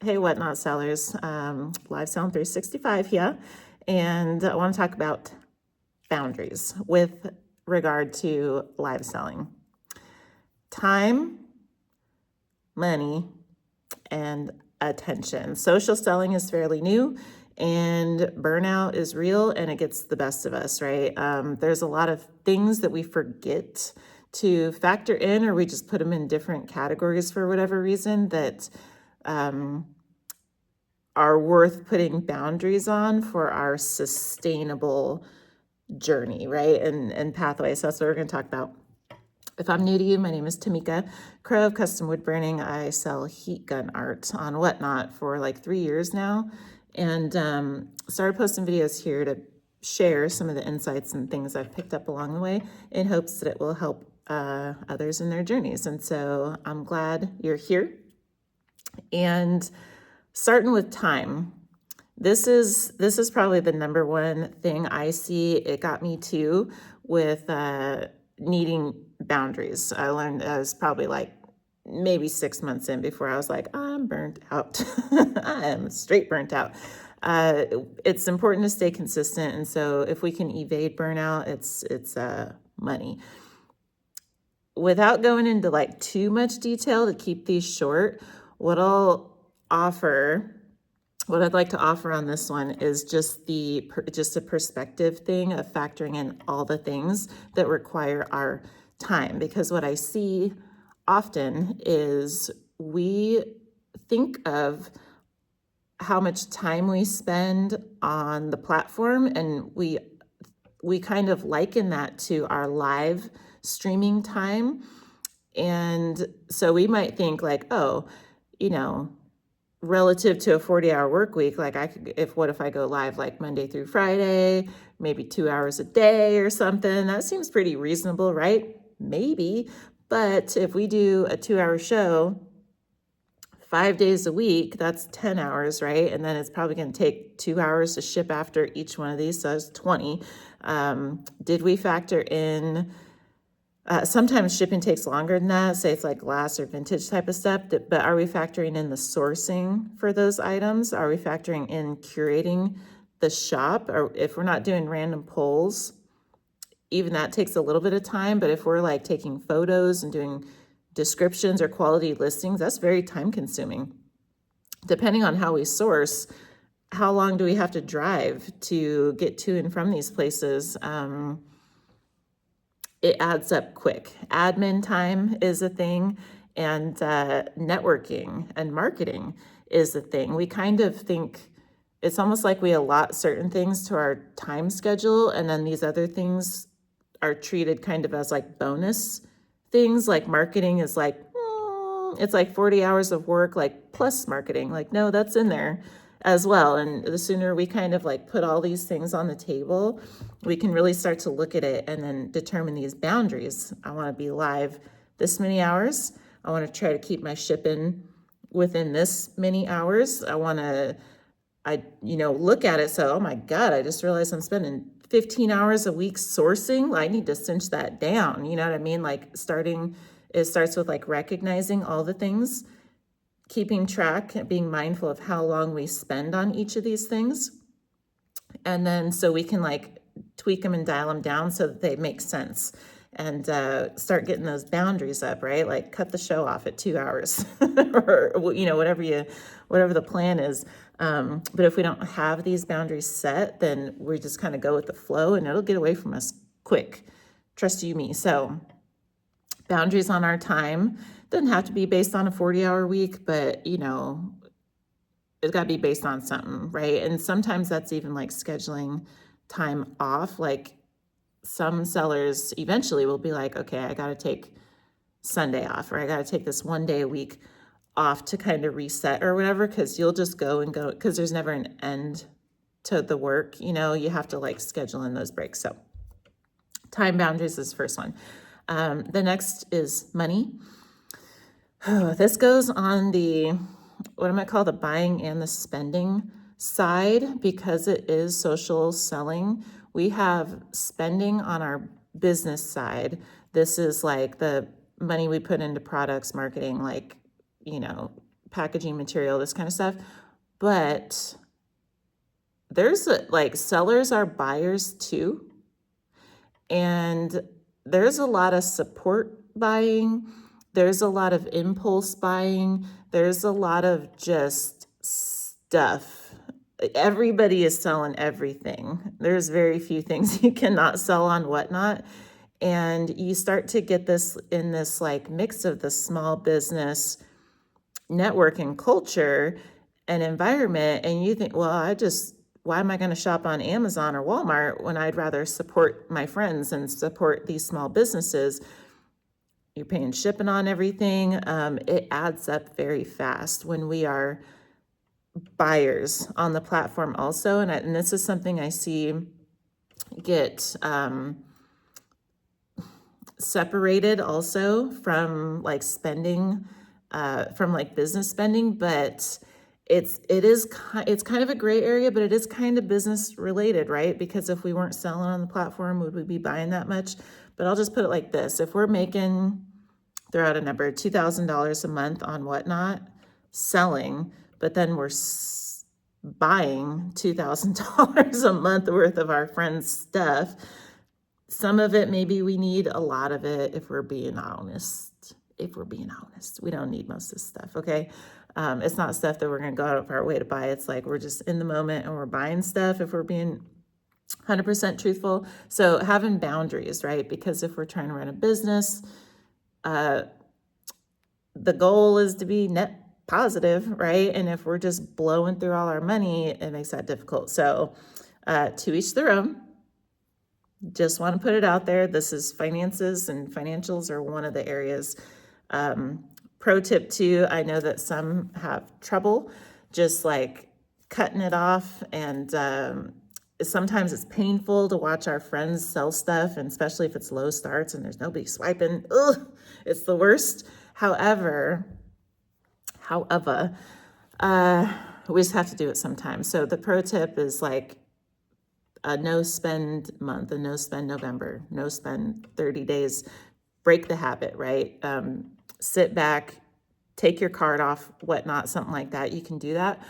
Hey, Whatnot sellers, Live Selling 365 here, and I want to talk about boundaries with regard to live selling. Time, money, and attention. Social selling is fairly new, and burnout is real, and it gets the best of us, right? There's a lot of things that we forget to factor in, or we just put them in different categories for whatever reason that are worth putting boundaries on for our sustainable journey, right? And pathway. So that's what we're going to talk about. If I'm new to you, my name is Tamika Crow of Custom Wood Burning. I sell heat gun art on Whatnot for like 3 years now, and started posting videos here to share some of the insights and things I've picked up along the way in hopes that it will help others in their journeys. And so I'm glad you're here. And starting with time, this is probably the number one thing I see. It got me too with needing boundaries. I learned I was probably like maybe 6 months in before I was like, I'm burnt out. I am straight burnt out. It's important to stay consistent, and so if we can evade burnout, it's money. Without going into like too much detail to keep these short, what I'll offer, what I'd like to offer on this one is just a perspective thing of factoring in all the things that require our time. Because what I see often is we think of how much time we spend on the platform, and we kind of liken that to our live streaming time. And so we might think like, oh, you know, relative to a 40-hour work week, like what if I go live like Monday through Friday, maybe 2 hours a day or something? That seems pretty reasonable, right? Maybe. But if we do a 2-hour show 5 days a week, that's 10 hours, right? And then it's probably going to take 2 hours to ship after each one of these, so that's 20. Did we factor in sometimes shipping takes longer than that, say it's like glass or vintage type of stuff, but are we factoring in the sourcing for those items? Are we factoring in curating the shop? Or if we're not doing random polls, even that takes a little bit of time, but if we're like taking photos and doing descriptions or quality listings, that's very time consuming. Depending on how we source, how long do we have to drive to get to and from these places? It adds up quick. Admin time is a thing, and networking and marketing is a thing. We kind of think it's almost like we allot certain things to our time schedule, and then these other things are treated kind of as like bonus things. Like marketing is like, it's like 40 hours of work, like plus marketing. Like, no, that's in there as well. And the sooner we kind of like put all these things on the table, we can really start to look at it and then determine these boundaries. I want to be live this many hours. I want to try to keep my shipping within this many hours. I look at it. So, oh my God, I just realized I'm spending 15 hours a week sourcing. I need to cinch that down. You know what I mean? Like it starts with like recognizing all the things, keeping track, being mindful of how long we spend on each of these things. And then so we can like tweak them and dial them down so that they make sense, and start getting those boundaries up, right? Like cut the show off at 2 hours or, whatever the plan is. But if we don't have these boundaries set, then we just kind of go with the flow and it'll get away from us quick. Trust you me. So boundaries on our time doesn't have to be based on a 40-hour week, but it's got to be based on something, right? And sometimes that's even like scheduling time off. Like some sellers eventually will be like, okay, I got to take Sunday off, or I got to take this 1 day a week off to kind of reset or whatever, because you'll just go because there's never an end to the work. You have to like schedule in those breaks. So time boundaries is the first one. The next is money. This goes on what am I call the buying and the spending side, because it is social selling. We have spending on our business side. This is like the money we put into products, marketing, like, packaging material, this kind of stuff. But there's like sellers are buyers too. And there's a lot of support buying. There's a lot of impulse buying. There's a lot of just stuff. Everybody is selling everything. There's very few things you cannot sell on Whatnot. And you start to get this in this like mix of the small business network and culture and environment. And you think, well, why am I going to shop on Amazon or Walmart when I'd rather support my friends and support these small businesses? You're paying shipping on everything. It adds up very fast when we are buyers on the platform also. And this is something I see get separated also from like spending, from like business spending, but it's kind of a gray area, but it is kind of business related, right? Because if we weren't selling on the platform, would we be buying that much? But I'll just put it like this. If we're making, throw out a number, $2,000 a month on Whatnot selling, but then we're buying $2,000 a month worth of our friends' stuff, some of it, maybe we need, a lot of it, if we're being honest. We don't need most of this stuff, okay? It's not stuff that we're going to go out of our way to buy. It's like we're just in the moment and we're buying stuff if we're being 100% truthful. So having boundaries, right? Because if we're trying to run a business, the goal is to be net positive, right? And if we're just blowing through all our money, it makes that difficult. So to each their own. Just want to put it out there. This is finances, and financials are one of the areas. Pro tip too, I know that some have trouble just like cutting it off, and sometimes it's painful to watch our friends sell stuff, and especially if it's low starts and there's nobody swiping. Ugh, it's the worst. However, we just have to do it sometimes. So the pro tip is like a no spend month, a no spend November, no spend 30 days, break the habit, right? Sit back, take your card off, Whatnot, something like that. You can do that.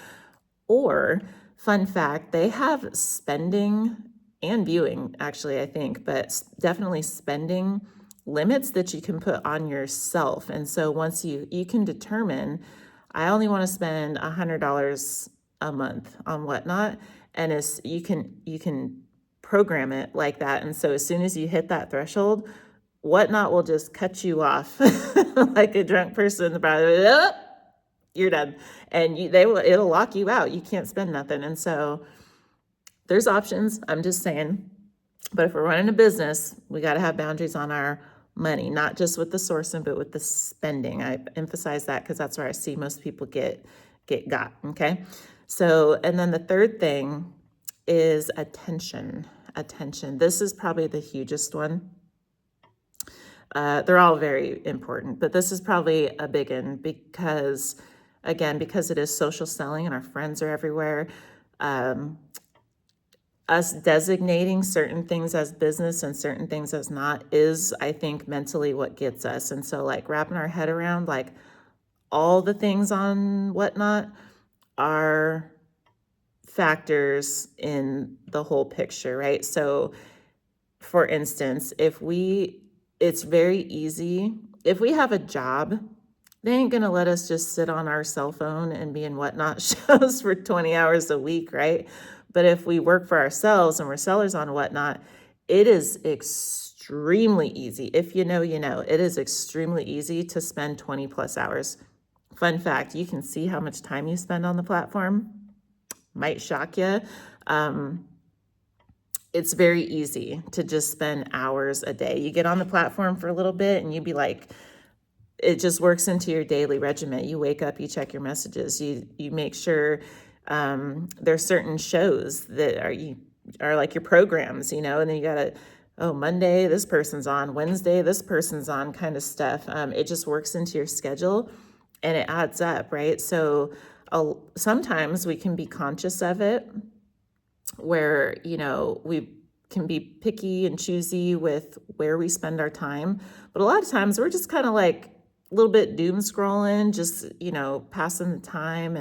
Or, fun fact, they have spending and viewing, actually, I think, but definitely spending limits that you can put on yourself. And so once you can determine, I only want to spend $100 a month on Whatnot. And you can program it like that. And so as soon as you hit that threshold, Whatnot will just cut you off like a drunk person in the bar. You're done. And it'll lock you out. You can't spend nothing. And so there's options. I'm just saying. But if we're running a business, we got to have boundaries on our money, not just with the sourcing, but with the spending. I emphasize that because that's where I see most people get got. Okay. So, and then the third thing is attention. This is probably the hugest one. They're all very important, but this is probably a big one because it is social selling and our friends are everywhere. Us designating certain things as business and certain things as not is, I think, mentally what gets us. And so like wrapping our head around like all the things on Whatnot are factors in the whole picture, right? So for instance, it's very easy. If we have a job, they ain't gonna let us just sit on our cell phone and be in Whatnot shows for 20 hours a week, right? But if we work for ourselves and we're sellers on Whatnot, it is extremely easy. If you know, it is extremely easy to spend 20 plus hours. Fun fact, you can see how much time you spend on the platform. Might shock you. It's very easy to just spend hours a day. You get on the platform for a little bit and you'd be like, it just works into your daily regimen. You wake up, you check your messages, you make sure there's certain shows that are like your programs, and then you gotta, Monday, this person's on, Wednesday, this person's on kind of stuff. It just works into your schedule and it adds up, right? So sometimes we can be conscious of it where, we can be picky and choosy with where we spend our time. But a lot of times we're just kind of like little bit doom scrolling, just, passing the time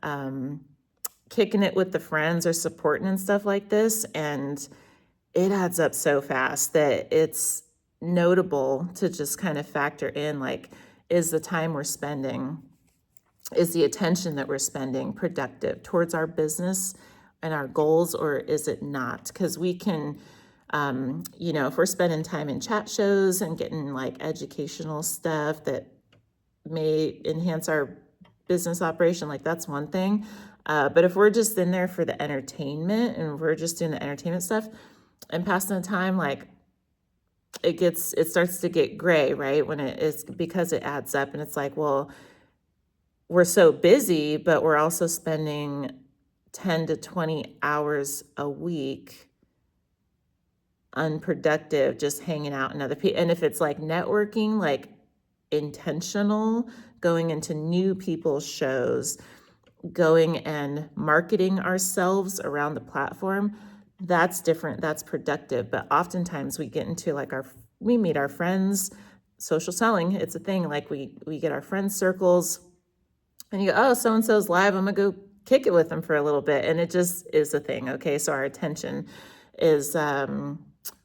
and kicking it with the friends or supporting and stuff like this. And it adds up so fast that it's notable to just kind of factor in, like, is the time we're spending, is the attention that we're spending productive towards our business and our goals, or is it not? Because we can, if we're spending time in chat shows and getting like educational stuff that may enhance our business operation, like that's one thing. But if we're just in there for the entertainment and we're just doing the entertainment stuff and passing the time, like it starts to get gray, right? When it's because it adds up and it's like, well, we're so busy, but we're also spending 10 to 20 hours a week unproductive, just hanging out and other people. And if it's like networking, like intentional, going into new people's shows, going and marketing ourselves around the platform, that's different, that's productive. But oftentimes we get into like we meet our friends, social selling, it's a thing. Like we get our friends circles and you go, oh, so-and-so's live, I'm gonna go kick it with them for a little bit. And it just is a thing. Okay, so our attention is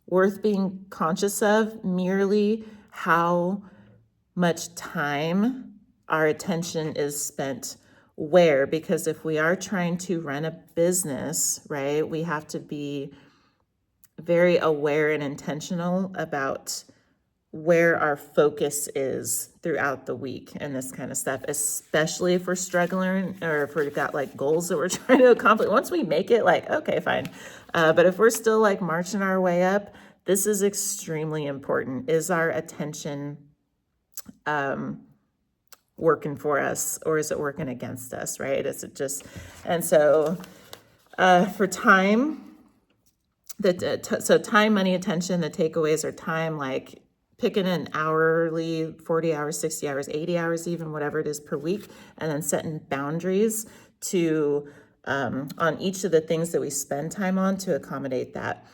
worth being conscious of, merely how much time our attention is spent where. Because if we are trying to run a business, right, we have to be very aware and intentional about where our focus is throughout the week and this kind of stuff, especially if we're struggling or if we've got like goals that we're trying to accomplish. Once we make it, like, okay, fine. But if we're still like marching our way up, this is extremely important. Is our attention working for us, or is it working against us, right? Is it just, and so for time, so time, money, attention, the takeaways are time, like picking an hourly, 40 hours, 60 hours, 80 hours, even whatever it is per week, and then setting boundaries to on each of the things that we spend time on to accommodate that.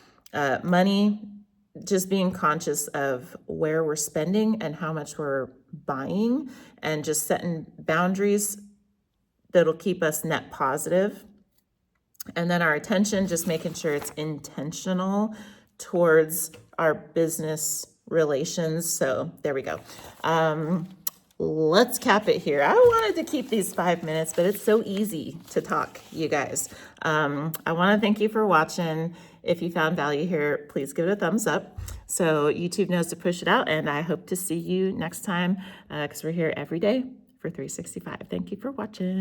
Money, just being conscious of where we're spending and how much we're buying, and just setting boundaries that'll keep us net positive. And then our attention, just making sure it's intentional towards our business relations. So there we go. Let's cap it here. I wanted to keep these 5 minutes, but it's so easy to talk, you guys. I want to thank you for watching. If you found value here, please give it a thumbs up so YouTube knows to push it out. And I hope to see you next time because we're here every day for 365. Thank you for watching.